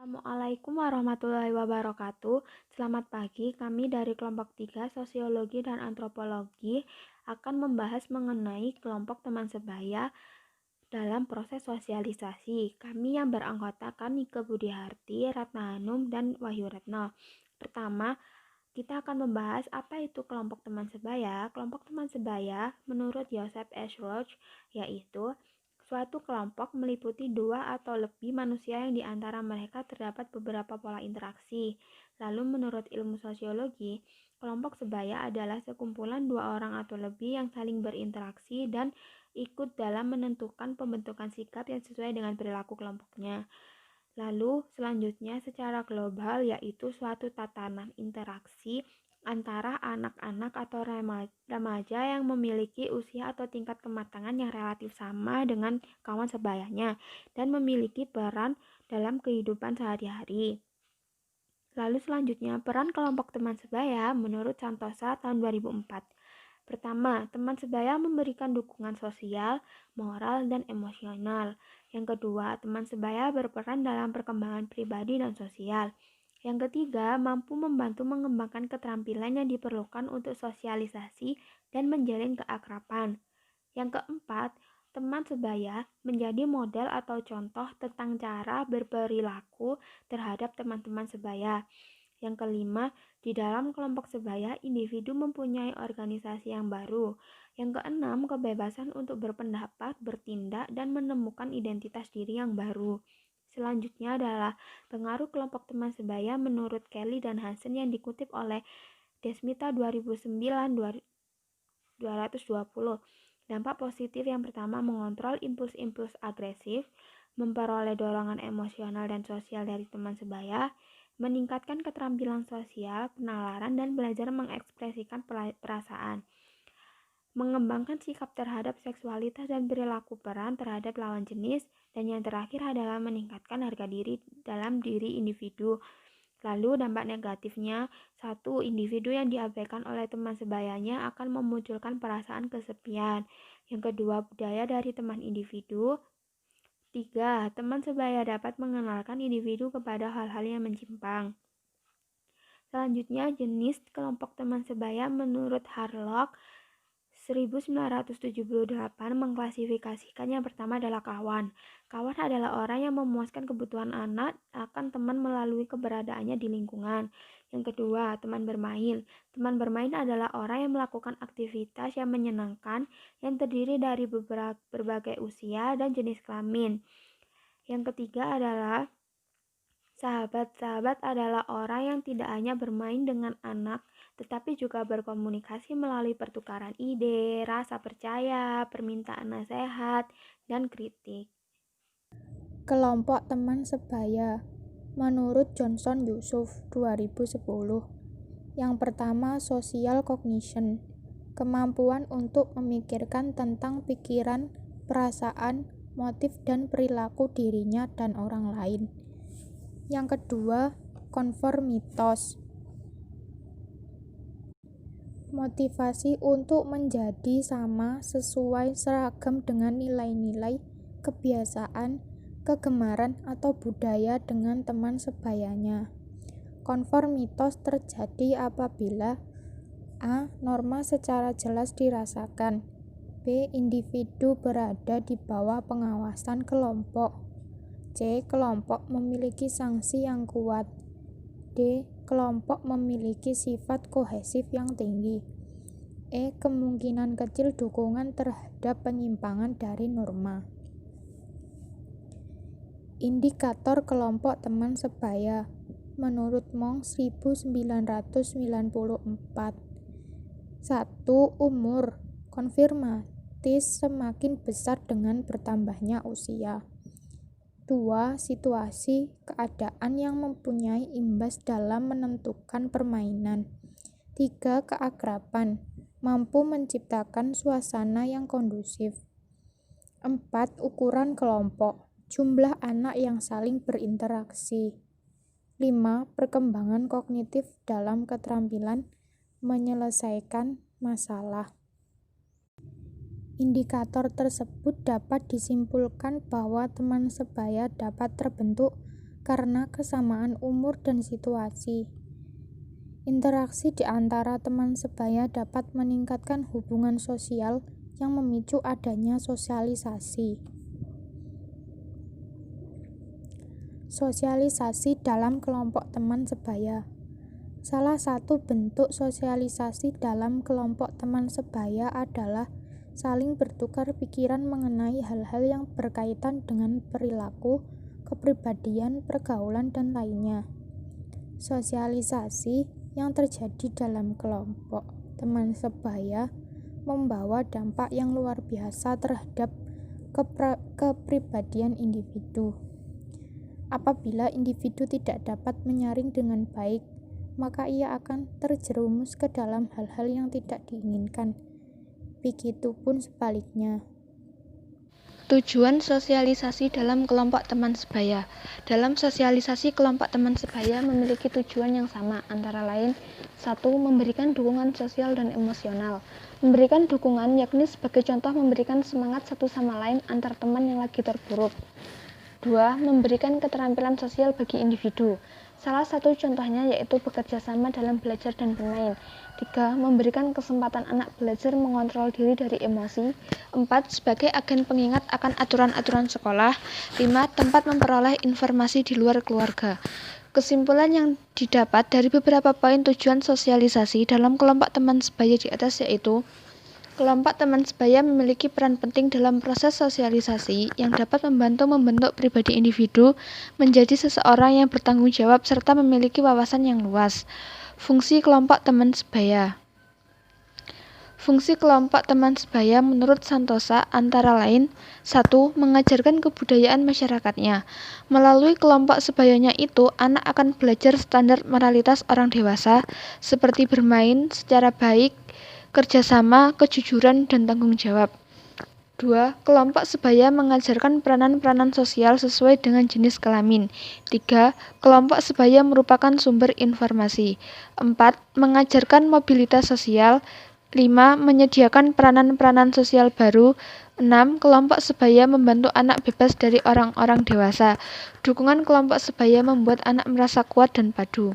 Assalamualaikum warahmatullahi wabarakatuh. Selamat pagi, kami dari kelompok 3 Sosiologi dan Antropologi akan membahas mengenai kelompok teman sebaya dalam proses sosialisasi. Kami yang beranggotakan Nike Budiharti, Ratna Hanum, dan Wahyu Retno. Pertama, kita akan membahas apa itu kelompok teman sebaya. Kelompok teman sebaya menurut Joseph S. Roach yaitu suatu kelompok meliputi dua atau lebih manusia yang di antara mereka terdapat beberapa pola interaksi. Lalu menurut ilmu sosiologi, kelompok sebaya adalah sekumpulan dua orang atau lebih yang saling berinteraksi dan ikut dalam menentukan pembentukan sikap yang sesuai dengan perilaku kelompoknya. Lalu selanjutnya secara global yaitu suatu tatanan interaksi antara anak-anak atau remaja yang memiliki usia atau tingkat kematangan yang relatif sama dengan kawan sebayanya dan memiliki peran dalam kehidupan sehari-hari. Lalu selanjutnya peran kelompok teman sebaya menurut Santosa tahun 2004. Pertama, teman sebaya memberikan dukungan sosial, moral, dan emosional. Yang kedua, teman sebaya berperan dalam perkembangan pribadi dan sosial. Yang ketiga, mampu membantu mengembangkan keterampilan yang diperlukan untuk sosialisasi dan menjalin keakraban. Yang keempat, teman sebaya menjadi model atau contoh tentang cara berperilaku terhadap teman-teman sebaya. Yang kelima, di dalam kelompok sebaya, individu mempunyai organisasi yang baru. Yang keenam, kebebasan untuk berpendapat, bertindak, dan menemukan identitas diri yang baru. Selanjutnya adalah pengaruh kelompok teman sebaya menurut Kelly dan Hansen yang dikutip oleh Desmita 2009-220. Dampak positif yang pertama mengontrol impuls-impuls agresif, memperoleh dorongan emosional dan sosial dari teman sebaya, meningkatkan keterampilan sosial, penalaran, dan belajar mengekspresikan perasaan, mengembangkan sikap terhadap seksualitas dan perilaku peran terhadap lawan jenis, dan yang terakhir adalah meningkatkan harga diri dalam diri individu. Lalu dampak negatifnya, satu, individu yang diabaikan oleh teman sebayanya akan memunculkan perasaan kesepian. Yang kedua, budaya dari teman individu. Tiga, teman sebaya dapat mengenalkan individu kepada hal-hal yang menyimpang. Selanjutnya, jenis kelompok teman sebaya menurut Harlock 1978 mengklasifikasikan yang pertama adalah kawan. Kawan adalah orang yang memuaskan kebutuhan anak akan teman melalui keberadaannya di lingkungan. Yang kedua, teman bermain. Teman bermain adalah orang yang melakukan aktivitas yang menyenangkan yang terdiri dari berbagai usia dan jenis kelamin. Yang ketiga adalah sahabat-sahabat adalah orang yang tidak hanya bermain dengan anak, tetapi juga berkomunikasi melalui pertukaran ide, rasa percaya, permintaan nasihat, dan kritik. Kelompok teman sebaya menurut Johnson Yusuf 2010. Yang pertama, social cognition, kemampuan untuk memikirkan tentang pikiran, perasaan, motif, dan perilaku dirinya dan orang lain. Yang kedua, konformitas, motivasi untuk menjadi sama, sesuai, seragam dengan nilai-nilai, kebiasaan, kegemaran, atau budaya dengan teman sebayanya. Konformitas terjadi apabila A. Norma secara jelas dirasakan. B. Individu berada di bawah pengawasan kelompok. C. Kelompok memiliki sanksi yang kuat. D. Kelompok memiliki sifat kohesif yang tinggi. E. Kemungkinan kecil dukungan terhadap penyimpangan dari norma. Indikator kelompok teman sebaya menurut Monk 1994. 1. Umur konfirmatis semakin besar dengan bertambahnya usia. 2. Situasi keadaan yang mempunyai imbas dalam menentukan permainan. 3. Keakraban mampu menciptakan suasana yang kondusif. 4. Ukuran kelompok jumlah anak yang saling berinteraksi. 5. Perkembangan kognitif dalam keterampilan menyelesaikan masalah. Indikator tersebut dapat disimpulkan bahwa teman sebaya dapat terbentuk karena kesamaan umur dan situasi. Interaksi di antara teman sebaya dapat meningkatkan hubungan sosial yang memicu adanya sosialisasi. Sosialisasi dalam kelompok teman sebaya. Salah satu bentuk sosialisasi dalam kelompok teman sebaya adalah saling bertukar pikiran mengenai hal-hal yang berkaitan dengan perilaku, kepribadian, pergaulan, dan lainnya. Sosialisasi yang terjadi dalam kelompok teman sebaya membawa dampak yang luar biasa terhadap kepribadian individu. Apabila individu tidak dapat menyaring dengan baik, maka ia akan terjerumus ke dalam hal-hal yang tidak diinginkan. Begitupun sebaliknya. Tujuan sosialisasi dalam kelompok teman sebaya. Dalam sosialisasi kelompok teman sebaya memiliki tujuan yang sama, antara lain 1. Memberikan dukungan sosial dan emosional. Memberikan dukungan yakni sebagai contoh memberikan semangat satu sama lain antar teman yang lagi terpuruk. 2. Memberikan keterampilan sosial bagi individu. Salah satu contohnya yaitu bekerja sama dalam belajar dan bermain. 3. Memberikan kesempatan anak belajar mengontrol diri dari emosi. 4. Sebagai agen pengingat akan aturan-aturan sekolah. 5. Tempat memperoleh informasi di luar keluarga. Kesimpulan yang didapat dari beberapa poin tujuan sosialisasi dalam kelompok teman sebaya di atas yaitu kelompok teman sebaya memiliki peran penting dalam proses sosialisasi yang dapat membantu membentuk pribadi individu menjadi seseorang yang bertanggung jawab serta memiliki wawasan yang luas. Fungsi kelompok teman sebaya. Fungsi kelompok teman sebaya menurut Santosa antara lain 1. Mengajarkan kebudayaan masyarakatnya. Melalui kelompok sebayanya itu, anak akan belajar standar moralitas orang dewasa seperti bermain secara baik, kerjasama, kejujuran, dan tanggung jawab. 2. Kelompok sebaya mengajarkan peranan-peranan sosial sesuai dengan jenis kelamin. 3. Kelompok sebaya merupakan sumber informasi. 4. Mengajarkan mobilitas sosial. 5. Menyediakan peranan-peranan sosial baru. 6. Kelompok sebaya membantu anak bebas dari orang-orang dewasa. Dukungan kelompok sebaya membuat anak merasa kuat dan padu.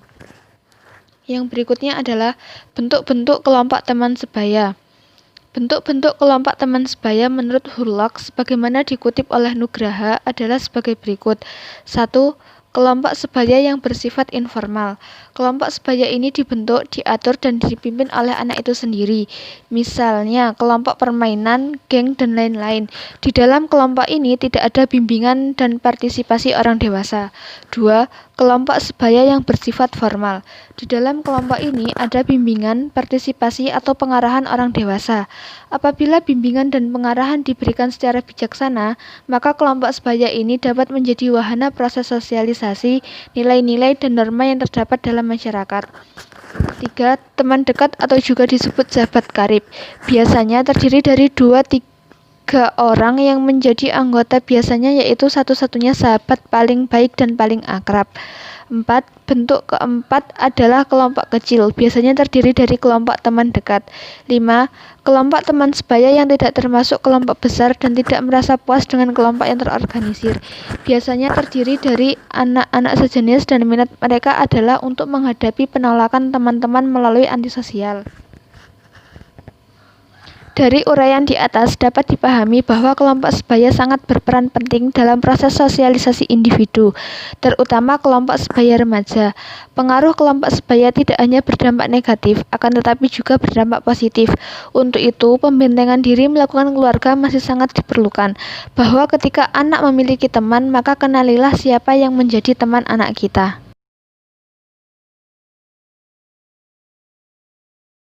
Yang berikutnya adalah bentuk-bentuk kelompok teman sebaya. Bentuk-bentuk kelompok teman sebaya menurut Hurlock sebagaimana dikutip oleh Nugraha adalah sebagai berikut. 1. Kelompok sebaya yang bersifat informal. Kelompok sebaya ini dibentuk, diatur, dan dipimpin oleh anak itu sendiri. Misalnya, kelompok permainan, geng, dan lain-lain. Di dalam kelompok ini tidak ada bimbingan dan partisipasi orang dewasa. 2. Kelompok sebaya yang bersifat formal. Di dalam kelompok ini ada bimbingan, partisipasi, atau pengarahan orang dewasa. Apabila bimbingan dan pengarahan diberikan secara bijaksana, maka kelompok sebaya ini dapat menjadi wahana proses sosialisasi, nilai-nilai, dan norma yang terdapat dalam masyarakat. 3. Teman dekat atau juga disebut sahabat karib. Biasanya terdiri dari 2-3 orang yang menjadi anggota biasanya yaitu satu-satunya sahabat paling baik dan paling akrab. 4. Bentuk keempat adalah kelompok kecil, biasanya terdiri dari kelompok teman dekat. 5. Kelompok teman sebaya yang tidak termasuk kelompok besar dan tidak merasa puas dengan kelompok yang terorganisir. Biasanya terdiri dari anak-anak sejenis dan minat mereka adalah untuk menghadapi penolakan teman-teman melalui antisosial. Dari uraian di atas dapat dipahami bahwa kelompok sebaya sangat berperan penting dalam proses sosialisasi individu, terutama kelompok sebaya remaja. Pengaruh kelompok sebaya tidak hanya berdampak negatif, akan tetapi juga berdampak positif. Untuk itu, pembentengan diri melakukan keluarga masih sangat diperlukan. Bahwa ketika anak memiliki teman, maka kenalilah siapa yang menjadi teman anak kita.